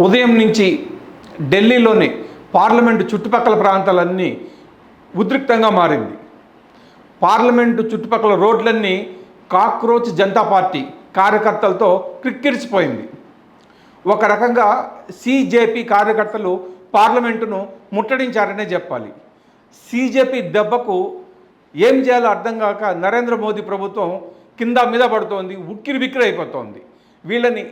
ఉదయం నుంచి ఢిల్లీలోని పార్లమెంటు చుట్టుపక్కల ప్రాంతాలన్నీ ఉద్రిక్తంగా మారింది. పార్లమెంటు చుట్టుపక్కల రోడ్లన్నీ కాక్రోచ్ జనతా పార్టీ కార్యకర్తలతో క్రిక్కిరిసిపోయింది. ఒక రకంగా సిజేపీ కార్యకర్తలు పార్లమెంటును ముట్టడించారనే చెప్పాలి. సిజేపీ దెబ్బకు ఏం చేయాలో అర్థం కాక నరేంద్ర మోదీ ప్రభుత్వం కింద మీద పడుతోంది, ఉక్కిరి బిక్కిరి అయిపోతోంది. వీళ్ళని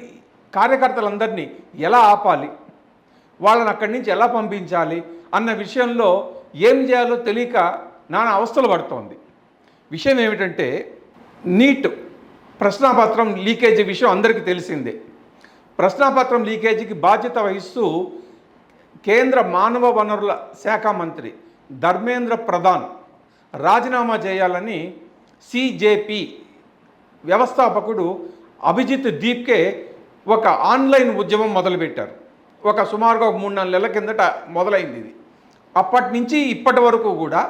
కార్యకర్తలందరినీ ఎలా ఆపాలి, వాళ్ళని అక్కడి నుంచి ఎలా పంపించాలి అన్న విషయంలో ఏం చేయాలో తెలియక నానా అవస్థలు పడుతోంది. విషయం ఏమిటంటే, నీట్ ప్రశ్నాపత్రం లీకేజీ విషయం అందరికీ తెలిసిందే. ప్రశ్నాపత్రం లీకేజీకి బాధ్యత వహిస్తూ కేంద్ర మానవ వనరుల శాఖ మంత్రి ధర్మేంద్ర ప్రధాన్ రాజీనామా చేయాలని సిజేపీ వ్యవస్థాపకుడు అభిజిత్ దీప్కే ఒక ఆన్లైన్ ఉద్యమం మొదలుపెట్టారు. సుమారుగా 3-4 నెలల కిందట మొదలైంది ఇది. అప్పటి నుంచి ఇప్పటి వరకు కూడా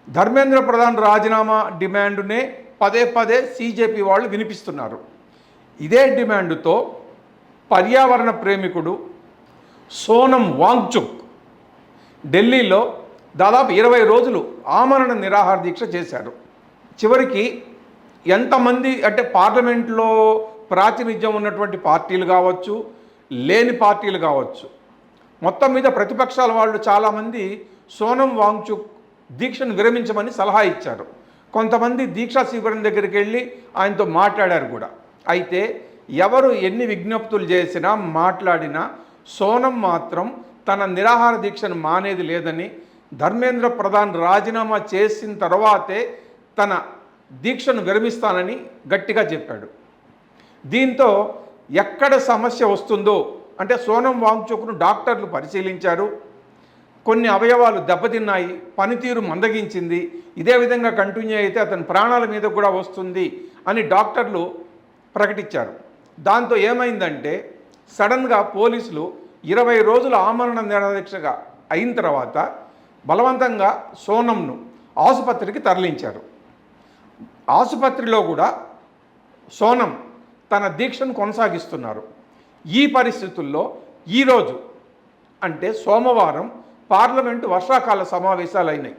ధర్మేంద్ర ప్రధాన్ రాజీనామా డిమాండ్నే పదే పదే సిజేపీ వాళ్ళు వినిపిస్తున్నారు. ఇదే డిమాండ్తో పర్యావరణ ప్రేమికుడు సోనం వాంగ్చుక్ ఢిల్లీలో దాదాపు 20 రోజులు ఆమరణ నిరాహార దీక్ష చేశారు. చివరికి ఎంతమంది అంటే పార్లమెంట్లో ప్రాతినిధ్యం ఉన్నటువంటి పార్టీలు కావచ్చు, లేని పార్టీలు కావచ్చు, మొత్తం మీద ప్రతిపక్షాల వాళ్ళు చాలామంది సోనం వాంగ్చుక్ దీక్షను విరమించమని సలహా ఇచ్చారు. కొంతమంది దీక్షా శిబిరం దగ్గరికి వెళ్ళి ఆయనతో మాట్లాడారు కూడా. అయితే ఎవరు ఎన్ని విజ్ఞప్తులు చేసినా మాట్లాడినా సోనం మాత్రం తన నిరాహార దీక్షను మానేది లేదని, ధర్మేంద్ర ప్రధాన్ రాజీనామా చేసిన తర్వాతే తన దీక్షను విరమిస్తానని గట్టిగా చెప్పాడు. దీంతో ఎక్కడ సమస్య వస్తుందో అంటే సోనం వాంగ్చుక్ను డాక్టర్లు పరిశీలించారు. కొన్ని అవయవాలు దెబ్బతిన్నాయి, పనితీరు మందగించింది, ఇదే విధంగా కంటిన్యూ అయితే అతని ప్రాణాల మీద కూడా వస్తుంది అని డాక్టర్లు ప్రకటించారు. దాంతో ఏమైందంటే సడన్గా పోలీసులు 20 రోజుల ఆమరణ నిరాదీక్షగా అయిన తర్వాత బలవంతంగా సోనంను ఆసుపత్రికి తరలించారు. ఆసుపత్రిలో కూడా సోనం తన దీక్షను కొనసాగిస్తున్నారు. ఈ పరిస్థితుల్లో ఈరోజు అంటే సోమవారం పార్లమెంటు వర్షాకాల సమావేశాలు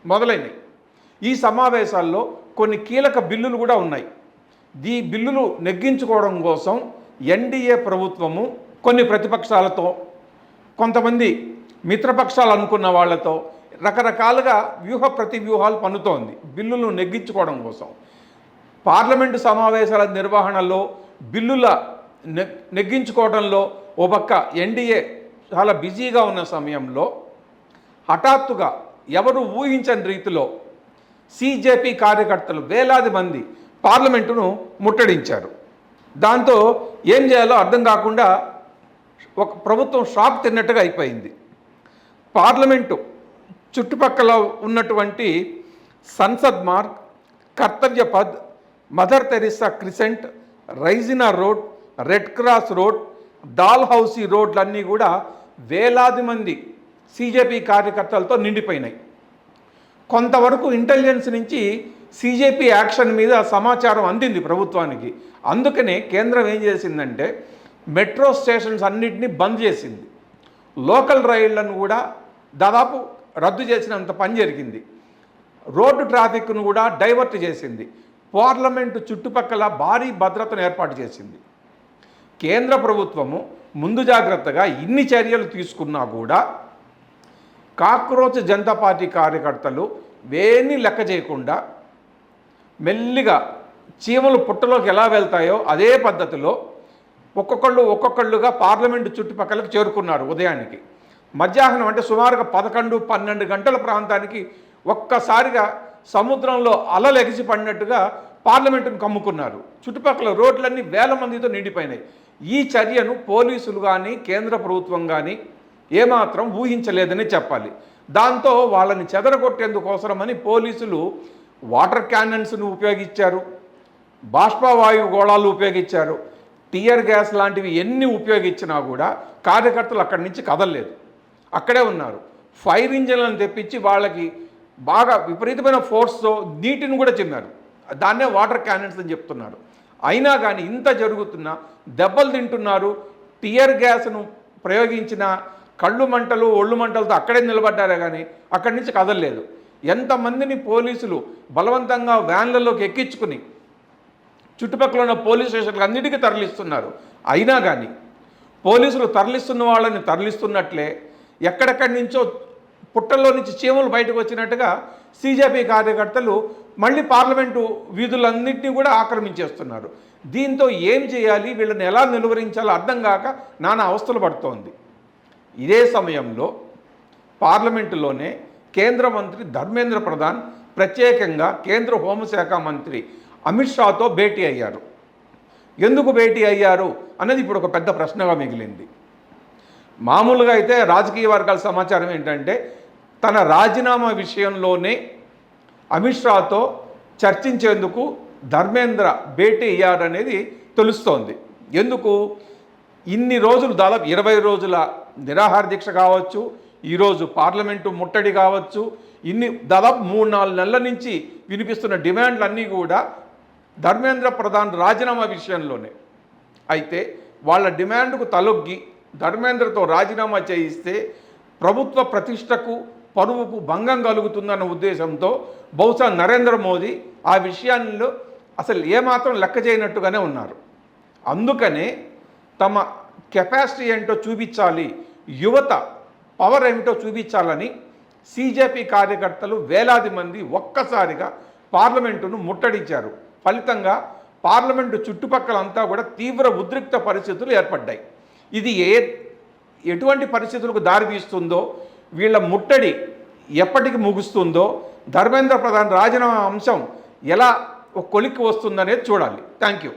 మొదలైనవి. ఈ సమావేశాల్లో కొన్ని కీలక బిల్లులు కూడా ఉన్నాయి. ఈ బిల్లులు నెగ్గించుకోవడం కోసం ఎన్డీఏ ప్రభుత్వము కొన్ని ప్రతిపక్షాలతో, కొంతమంది మిత్రపక్షాలు అనుకున్న వాళ్ళతో రకరకాలుగా ప్రతివ్యూహాలు పన్నుతోంది బిల్లులు నెగ్గించుకోవడం కోసం. పార్లమెంటు సమావేశాల నిర్వహణలో, బిల్లుల నెగ్గించుకోవడంలో ఓ పక్క ఎన్డీఏ చాలా బిజీగా ఉన్న సమయంలో హఠాత్తుగా ఎవరు ఊహించని రీతిలో సిజేపీ కార్యకర్తలు వేలాది మంది పార్లమెంటును ముట్టడించారు. దాంతో ఏం చేయాలో అర్థం కాకుండా ఒక ప్రభుత్వం షాక్ తిన్నట్టుగా అయిపోయింది. పార్లమెంటు చుట్టుపక్కల ఉన్నటువంటి Sansad Marg, Kartavya Path, Mother Teresa Crescent, Raisina road, Red Cross road, Dalhousie రోడ్లన్నీ కూడా వేలాది మంది సిజేపీ కార్యకర్తలతో నిండిపోయినాయి. కొంతవరకు ఇంటెలిజెన్స్ నుంచి సిజేపీ యాక్షన్ మీద సమాచారం అందింది ప్రభుత్వానికి. అందుకనే కేంద్రం ఏం చేసిందంటే మెట్రో స్టేషన్స్ అన్నింటినీ బంద్ చేసింది. లోకల్ రైళ్లను కూడా దాదాపు రద్దు చేసినంత పని జరిగింది. రోడ్డు ట్రాఫిక్ను కూడా డైవర్ట్ చేసింది. పార్లమెంటు చుట్టుపక్కల భారీ భద్రతను ఏర్పాటు చేసింది. కేంద్ర ప్రభుత్వము ముందు జాగ్రత్తగా ఇన్ని చర్యలు తీసుకున్నా కూడా కాక్రోచ్ జనతా పార్టీ కార్యకర్తలు వేన్ని లెక్క చేయకుండా మెల్లిగా చీమలు పుట్టలోకి ఎలా వెళ్తాయో అదే పద్ధతిలో ఒక్కొక్కళ్ళుగా పార్లమెంటు చుట్టుపక్కలకు చేరుకున్నారు. ఉదయానికి మధ్యాహ్నం అంటే సుమారుగా 11-12 గంటల ప్రాంతానికి ఒక్కసారిగా సముద్రంలో అలలు ఎగిసి పడినట్టుగా పార్లమెంటును కమ్ముకున్నారు. చుట్టుపక్కల రోడ్లన్నీ వేల మందితో నిండిపోయినాయి. ఈ చర్యను పోలీసులు కానీ కేంద్ర ప్రభుత్వం కానీ ఏమాత్రం ఊహించలేదని చెప్పాలి. దాంతో వాళ్ళని చెదరగొట్టేందుకోసమని పోలీసులు వాటర్ క్యానన్స్ను ఉపయోగించారు, బాష్పవాయువు గోళాలు ఉపయోగించారు, టియర్ గ్యాస్ లాంటివి ఎన్ని ఉపయోగించినా కూడా కార్యకర్తలు అక్కడి నుంచి కదలలేదు, అక్కడే ఉన్నారు. ఫైర్ ఇంజన్లను తెప్పించి వాళ్ళకి బాగా విపరీతమైన ఫోర్స్తో నీటిని కూడా చిమ్మారు. దాన్నే వాటర్ క్యానన్స్ అని చెప్తున్నారు. అయినా కానీ ఇంత జరుగుతున్నా దెబ్బలు తింటున్నారు. టియర్ గ్యాస్ను ప్రయోగించిన కళ్ళు మంటలు ఒళ్ళు మంటలతో అక్కడే నిలబడ్డారే కానీ అక్కడి నుంచి కదలలేదు. ఎంతమందిని పోలీసులు బలవంతంగా వ్యాన్లలోకి ఎక్కించుకుని చుట్టుపక్కల ఉన్న పోలీస్ స్టేషన్లకు అన్నిటికీ తరలిస్తున్నారు. అయినా కానీ పోలీసులు తరలిస్తున్న వాళ్ళని తరలిస్తున్నట్లే ఎక్కడెక్కడి నుంచో పుట్టల్లో నుంచి చీమలు బయటకు వచ్చినట్టుగా సీజేపీ కార్యకర్తలు మళ్ళీ పార్లమెంటు వీధులన్నింటినీ కూడా ఆక్రమించేస్తున్నారు. దీంతో ఏం చేయాలి, వీళ్ళని ఎలా నిలువరించాలో అర్థం కాక నానా అవస్థలు పడుతోంది. ఇదే సమయంలో పార్లమెంటులోనే కేంద్ర మంత్రి ధర్మేంద్ర ప్రధాన్ ప్రత్యేకంగా కేంద్ర హోంశాఖ మంత్రి అమిత్ షాతో భేటీ అయ్యారు. ఎందుకు భేటీ అయ్యారు అన్నది ఇప్పుడు ఒక పెద్ద ప్రశ్నగా మిగిలింది. మామూలుగా అయితే రాజకీయ వర్గాల సమాచారం ఏంటంటే తన రాజీనామా విషయంలోనే అమిత్ షాతో చర్చించేందుకు ధర్మేంద్ర భేటీ అయ్యారనేది తెలుస్తోంది. ఎందుకు ఇన్ని రోజులు దాదాపు 20 రోజుల నిరాహార దీక్ష కావచ్చు, ఈరోజు పార్లమెంటు ముట్టడి కావచ్చు, దాదాపు 3-4 నెలల నుంచి వినిపిస్తున్న డిమాండ్లన్నీ కూడా ధర్మేంద్ర ప్రధాన్ రాజీనామా విషయంలోనే. అయితే వాళ్ళ డిమాండ్కు తలొగ్గి ధర్మేంద్రతో రాజీనామా చేయిస్తే ప్రభుత్వ ప్రతిష్టకు పరువుకు భంగం కలుగుతుందన్న ఉద్దేశంతో బహుశా నరేంద్ర మోదీ ఆ విషయాల్లో అసలు ఏమాత్రం లెక్క చేయనట్టుగానే ఉన్నారు. అందుకనే తమ కెపాసిటీ ఏంటో చూపించాలి, యువత పవర్ ఏమిటో చూపించాలని సీజేపీ కార్యకర్తలు వేలాది మంది ఒక్కసారిగా పార్లమెంటును ముట్టడించారు. ఫలితంగా పార్లమెంటు చుట్టుపక్కలంతా కూడా తీవ్ర ఉద్రిక్త పరిస్థితులు ఏర్పడ్డాయి. ఇది ఎటువంటి పరిస్థితులకు దారితీస్తుందో, వీళ్ళ ముట్టడి ఎప్పటికి ముగుస్తుందో, ధర్మేంద్ర ప్రధాన్ రాజీనామా అంశం ఎలా ఒక కొలిక్కి వస్తుందనేది చూడాలి. Thank you.